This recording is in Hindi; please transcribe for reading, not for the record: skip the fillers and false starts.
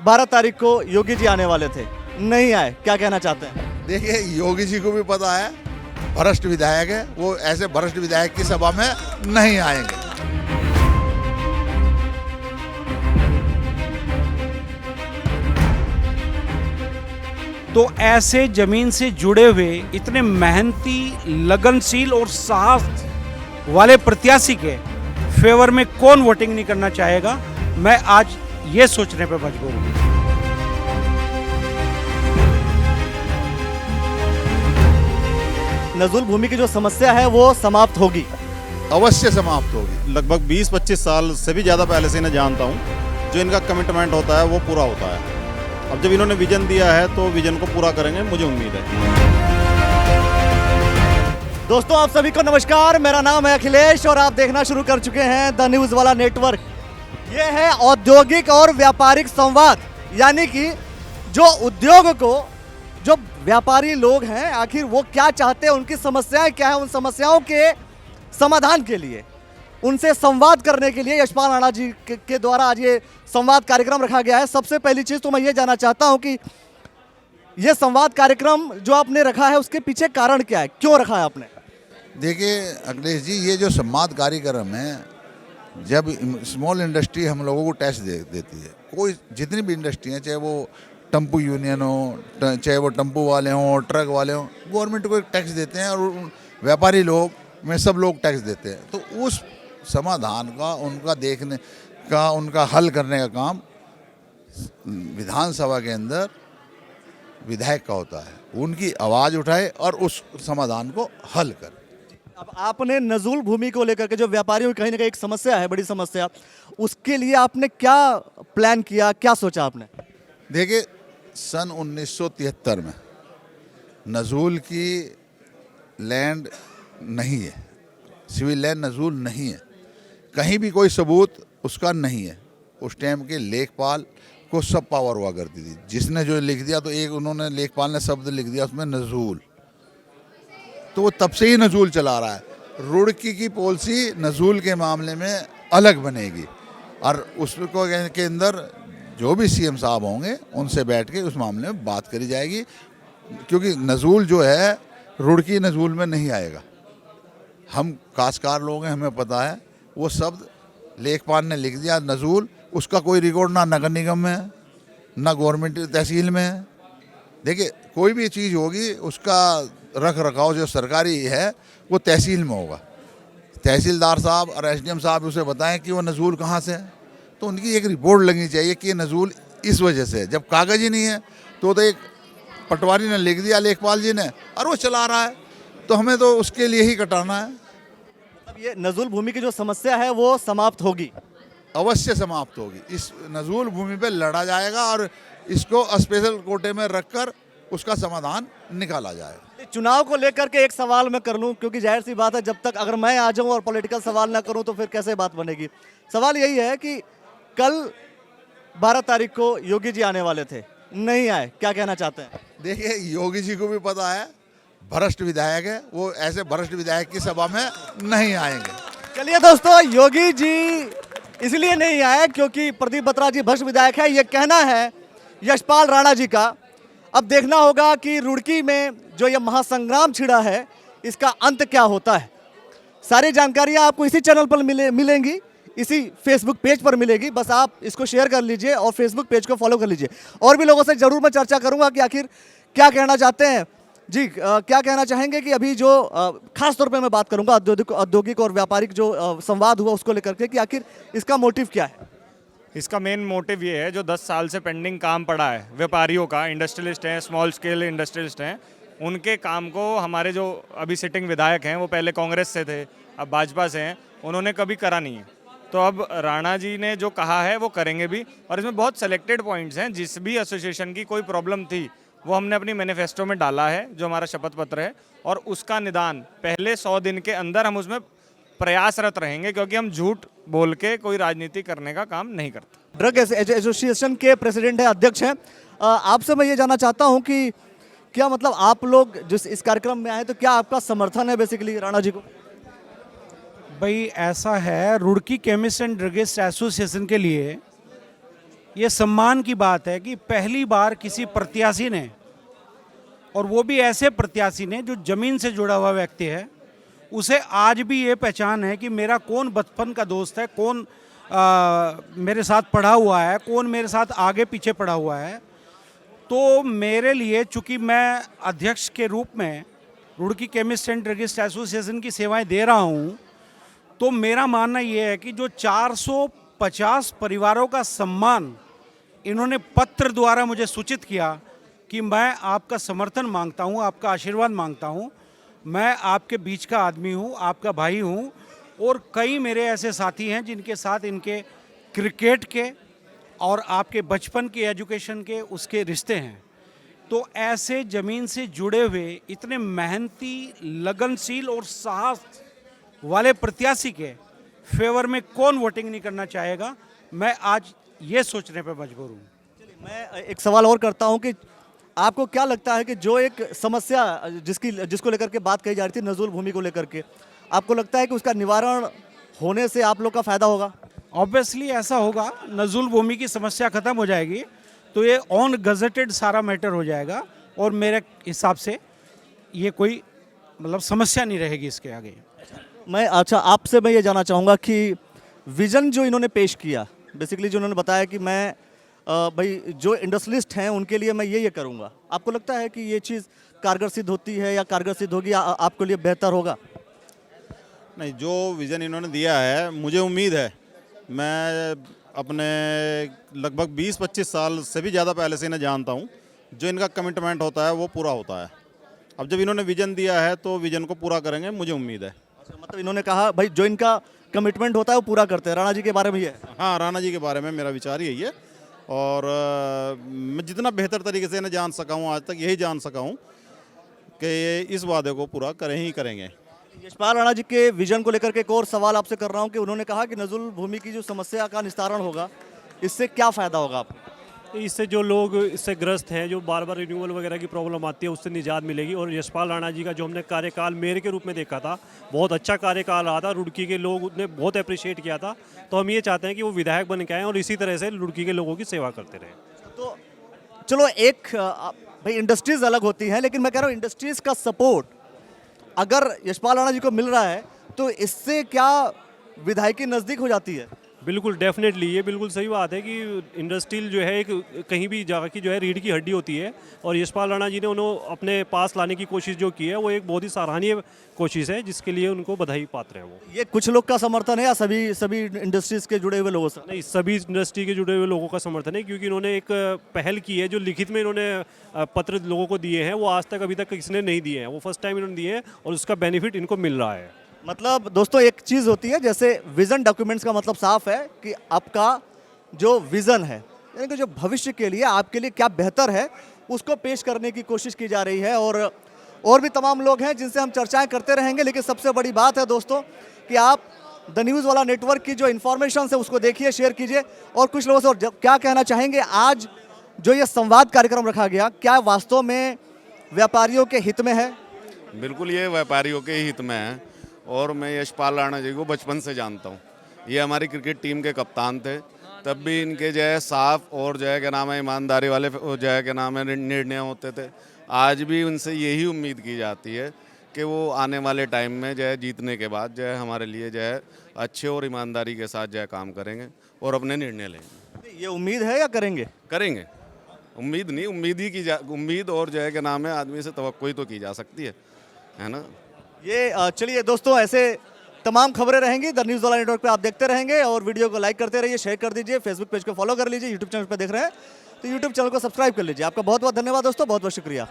12 तारीख को योगी जी आने वाले थे, नहीं आए, क्या कहना चाहते हैं? देखिए, योगी जी को भी पता है भ्रष्ट विधायक है, वो ऐसे भ्रष्ट विधायक की सभा में नहीं आएंगे। तो ऐसे जमीन से जुड़े हुए इतने मेहनती, लगनशील और साहस वाले प्रत्याशी के फेवर में कौन वोटिंग नहीं करना चाहेगा, मैं आज ये सोचने पर मजबूर हूँ। नजूल भूमि की जो समस्या है वो समाप्त होगी। अवश्य समाप्त होगी। लगभग 20-25 साल से भी ज़्यादा पहले से इन्हें जानता हूँ। जो इनका कमिटमेंट होता है वो पूरा होता है। अब जब इन्होंने विजन दिया है तो विजन को पूरा करेंगे, मुझे उम्मीद है। दोस्तों, आप सभी को नमस्कार, मेरा नाम है अखिलेश और आप देखना शुरू कर चुके हैं द न्यूज़ वाला नेटवर्क। ये है औद्योगिक और व्यापारिक संवाद, यानी कि जो उद्योग को, जो व्यापारी लोग हैं, आखिर वो क्या चाहते हैं, उनकी समस्याएं क्या है, उन समस्याओं के समाधान के लिए उनसे संवाद करने के लिए यशपाल राणा जी के द्वारा आज ये संवाद कार्यक्रम रखा गया है। सबसे पहली चीज़ तो मैं ये जानना चाहता हूं कि ये संवाद कार्यक्रम जो आपने रखा है उसके पीछे कारण क्या है, क्यों रखा है आपने? देखिए अखिलेश जी, ये जो संवाद कार्यक्रम है, जब स्मॉल इंडस्ट्री हम लोगों को टैक्स देती है, कोई जितनी भी इंडस्ट्री है, चाहे वो टेम्पू यूनियन हो, चाहे वो टेम्पू वाले हों, ट्रक वाले हों, गवर्नमेंट को टैक्स देते हैं और व्यापारी लोग में सब लोग टैक्स देते हैं। तो उस समाधान का, उनका देखने का, उनका हल करने का काम विधानसभा के अंदर विधायक का होता है। उनकी आवाज़ उठाए और उस समाधान को हल करे। अब आपने नजूल भूमि को लेकर के, जो व्यापारियों की कहीं ना कहीं एक समस्या है, बड़ी समस्या, उसके लिए आपने क्या प्लान किया, क्या सोचा आपने? देखिए, सन 1973 में नजूल की लैंड नहीं है, सिविल लैंड नजूल नहीं है, कहीं भी कोई सबूत उसका नहीं है। उस टाइम के लेखपाल को सब पावर हुआ करती थी, जिसने जो लिख दिया, तो एक उन्होंने लेखपाल ने शब्द लिख दिया उसमें नजूल, तो वो तब से ही नजूल चला रहा है। रुड़की की पॉलिसी नजूल के मामले में अलग बनेगी और उसको के अंदर जो भी सीएम साहब होंगे उनसे बैठ के उस मामले में बात करी जाएगी, क्योंकि नजूल जो है रुड़की नजूल में नहीं आएगा। हम काश्तकार लोग हैं, हमें पता है। वो शब्द लेखपाल ने लिख दिया नजूल, उसका कोई रिकॉर्ड ना नगर निगम में है, ना गवर्नमेंट तहसील में है। देखिए, कोई भी चीज़ होगी उसका रख रखाव जो सरकारी है वो तहसील में होगा। तहसीलदार साहब और एसडीएम साहब उसे बताएं कि वो नजूल कहाँ से है, तो उनकी एक रिपोर्ट लगनी चाहिए कि ये नजूल इस वजह से है। जब कागज़ ही नहीं है तो एक पटवारी ने लिख दिया लेखपाल जी ने और वो चला रहा है, तो हमें तो उसके लिए ही कटाना है। अब ये नजूल भूमि की जो समस्या है वो समाप्त होगी। अवश्य समाप्त होगी। इस नजूल भूमि पे लड़ा जाएगा और इसको स्पेशल कोटे में रखकर उसका समाधान निकाला जाएगा। चुनाव को लेकर के एक सवाल मैं कर लूं, क्योंकि जाहिर सी बात है, जब तक अगर मैं आ जाऊं और पॉलिटिकल सवाल ना करूं तो फिर कैसे बात बनेगी। सवाल यही है कि कल 12 तारीख को योगी जी आने वाले थे, नहीं आए, क्या कहना चाहते हैं? देखिए, योगी जी को भी पता है भ्रष्ट विधायक है, वो ऐसे भ्रष्ट विधायक की सभा में नहीं आएंगे। चलिए दोस्तों, योगी जी इसलिए नहीं आए क्योंकि प्रदीप बत्रा जी भ्रष्ट विधायक है, ये कहना है यशपाल राणा जी का। अब देखना होगा कि रुड़की में जो ये महासंग्राम छिड़ा है, इसका अंत क्या होता है। सारी जानकारियां आपको इसी चैनल पर मिलेंगी, इसी फेसबुक पेज पर मिलेगी। बस आप इसको शेयर कर लीजिए और फेसबुक पेज को फॉलो कर लीजिए। और भी लोगों से जरूर मैं चर्चा करूंगा कि आखिर क्या कहना चाहते हैं जी, क्या कहना चाहेंगे कि अभी जो खास तौर पे मैं बात करूंगा औद्योगिक और व्यापारिक जो संवाद हुआ उसको लेकर के, कि आखिर इसका मोटिव क्या है। इसका मेन मोटिव ये है, जो 10 साल से पेंडिंग काम पड़ा है व्यापारियों का, इंडस्ट्रियलिस्ट हैं, स्मॉल स्केल इंडस्ट्रियलिस्ट हैं, उनके काम को हमारे जो अभी सिटिंग विधायक हैं, वो पहले कांग्रेस से थे, अब भाजपा से हैं, उन्होंने कभी करा नहीं है। तो अब राणा जी ने जो कहा है वो करेंगे भी, और इसमें बहुत सेलेक्टेड पॉइंट्स हैं। जिस भी एसोसिएशन की कोई प्रॉब्लम थी वो हमने अपनी मैनिफेस्टो में डाला है, जो हमारा शपथ पत्र है, और उसका निदान पहले 100 दिन के अंदर हम उसमें प्रयासरत रहेंगे, क्योंकि हम झूठ बोल के कोई राजनीति करने का काम नहीं करते। ड्रग एसोसिएशन के प्रेसिडेंट हैं, अध्यक्ष हैं। आपसे मैं ये जानना चाहता हूँ कि क्या मतलब आप लोग जिस इस कार्यक्रम में आए, तो क्या आपका समर्थन है बेसिकली राणा जी को? भाई ऐसा है, Roorkee chemist and druggist association के लिए ये सम्मान की बात है कि पहली बार किसी प्रत्याशी ने, और वो भी ऐसे प्रत्याशी ने जो जमीन से जुड़ा हुआ व्यक्ति है, उसे आज भी ये पहचान है कि मेरा कौन बचपन का दोस्त है, कौन मेरे साथ पढ़ा हुआ है, कौन मेरे साथ आगे पीछे पढ़ा हुआ है। तो मेरे लिए, चूंकि मैं अध्यक्ष के रूप में Roorkee chemist and druggist association की सेवाएं दे रहा हूं, तो मेरा मानना ये है कि जो 450 परिवारों का सम्मान इन्होंने पत्र द्वारा मुझे सूचित किया कि मैं आपका समर्थन मांगता हूं, आपका आशीर्वाद मांगता हूं, मैं आपके बीच का आदमी हूं, आपका भाई हूं, और कई मेरे ऐसे साथी हैं जिनके साथ इनके क्रिकेट के और आपके बचपन के एजुकेशन के उसके रिश्ते हैं। तो ऐसे ज़मीन से जुड़े हुए इतने मेहनती, लगनशील और साहस वाले प्रत्याशी के फेवर में कौन वोटिंग नहीं करना चाहेगा, मैं आज ये सोचने पर मजबूर हूँ। मैं एक सवाल और करता हूं कि आपको क्या लगता है कि जो एक समस्या जिसको लेकर के बात कही जा रही थी, नजूल भूमि को लेकर के, आपको लगता है कि उसका निवारण होने से आप लोग का फायदा होगा? ऑब्वियसली ऐसा होगा, नजुल भूमि की समस्या खत्म हो जाएगी तो ये ऑन गजेटेड सारा मैटर हो जाएगा, और मेरे हिसाब से ये कोई मतलब समस्या नहीं रहेगी इसके आगे। आपसे मैं ये जानना चाहूँगा कि विजन जो इन्होंने पेश किया, बेसिकली जो उन्होंने बताया कि मैं भाई जो इंडस्ट्रियलिस्ट हैं उनके लिए मैं ये करूँगा, आपको लगता है कि ये चीज़ कारगर सिद्ध होती है या कारगर सिद्ध होगी, आपके लिए बेहतर होगा? नहीं, जो विज़न इन्होंने दिया है, मुझे उम्मीद है, मैं अपने लगभग 20-25 साल से भी ज़्यादा पहले से इन्हें जानता हूँ, जो इनका कमिटमेंट होता है वो पूरा होता है। अब जब इन्होंने विज़न दिया है तो विज़न को पूरा करेंगे, मुझे उम्मीद है। अच्छा, मतलब इन्होंने कहा भाई जो इनका कमिटमेंट होता है वो पूरा करते हैं। राणा जी के बारे में ये है? हाँ, राणा जी के बारे में मेरा विचार यही है, और मैं जितना बेहतर तरीके से इन्हें जान सका हूँ, आज तक यही जान सका हूँ कि ये इस वादे को पूरा ही करेंगे। यशपाल राणा जी के विजन को लेकर के एक और सवाल आपसे कर रहा हूं कि उन्होंने कहा कि नजुल भूमि की जो समस्या का निस्तारण होगा, इससे क्या फ़ायदा होगा आपको? इससे जो लोग इससे ग्रस्त हैं, जो बार बार रिन्यूअल वगैरह की प्रॉब्लम आती है, उससे निजात मिलेगी। और यशपाल राणा जी का जो हमने कार्यकाल मेयर के रूप में देखा था, बहुत अच्छा कार्यकाल रहा था, रुड़की के लोग ने बहुत अप्रिशिएट किया था। तो हम ये चाहते हैं कि वो विधायक बन के आएँ और इसी तरह से रुड़की के लोगों की सेवा करते रहें। तो चलो, एक भाई इंडस्ट्रीज़ अलग होती हैं, लेकिन मैं कह रहा हूँ इंडस्ट्रीज़ का सपोर्ट अगर यशपाल राणा जी को मिल रहा है तो इससे क्या विधायकी नज़दीक हो जाती है? बिल्कुल, डेफिनेटली, ये बिल्कुल सही बात है कि इंडस्ट्रियल जो है एक कहीं भी जगह की जो है रीढ़ की हड्डी होती है, और यशपाल राणा जी ने उन्हें अपने पास लाने की कोशिश जो की है वो एक बहुत ही सराहनीय कोशिश है, जिसके लिए उनको बधाई पात्र हैं। वो ये कुछ लोग का समर्थन है या सभी इंडस्ट्रीज़ के जुड़े हुए लोगों से? नहीं, सभी इंडस्ट्री के जुड़े हुए लोगों का समर्थन है, क्योंकि इन्होंने एक पहल की है, जो लिखित में इन्होंने पत्र लोगों को दिए हैं, वो आज तक अभी तक किसी ने नहीं दिए हैं, वो फर्स्ट टाइम इन्होंने दिए हैं और उसका बेनिफिट इनको मिल रहा है। मतलब दोस्तों, एक चीज़ होती है, जैसे विज़न डॉक्यूमेंट्स का मतलब साफ है कि आपका जो विज़न है, यानी कि जो भविष्य के लिए आपके लिए क्या बेहतर है, उसको पेश करने की कोशिश की जा रही है। और भी तमाम लोग हैं जिनसे हम चर्चाएं करते रहेंगे, लेकिन सबसे बड़ी बात है दोस्तों कि आप द न्यूज़ वाला नेटवर्क की जो इन्फॉर्मेशन है उसको देखिए, शेयर कीजिए, और कुछ लोगों से और क्या कहना चाहेंगे। आज जो ये संवाद कार्यक्रम रखा गया, क्या वास्तव में व्यापारियों के हित में है? बिल्कुल, ये व्यापारियों के हित में है, और मैं यशपाल राणा जी को बचपन से जानता हूँ। ये हमारी क्रिकेट टीम के कप्तान थे, तब भी इनके जो है साफ और जो है क्या नाम है ईमानदारी वाले जो है क्या नाम है निर्णय होते थे। आज भी उनसे यही उम्मीद की जाती है कि वो आने वाले टाइम में जो है जीतने के बाद जो है हमारे लिए जो है अच्छे और ईमानदारी के साथ जो है काम करेंगे और अपने निर्णय लेंगे। ये उम्मीद है या करेंगे? करेंगे, उम्मीद नहीं, उम्मीद और जो है क्या नाम है आदमी से तवक्को ही तो की जा सकती है ना। ये चलिए दोस्तों, ऐसे तमाम खबरें रहेंगी द न्यूज़ वाला नेटवर्क पे, आप देखते रहेंगे, और वीडियो को लाइक करते रहिए, शेयर कर दीजिए, फेसबुक पेज को फॉलो कर लीजिए, यूट्यूब चैनल पे देख रहे हैं तो यूट्यूब चैनल को सब्सक्राइब कर लीजिए। आपका बहुत बहुत धन्यवाद दोस्तों, बहुत बहुत शुक्रिया।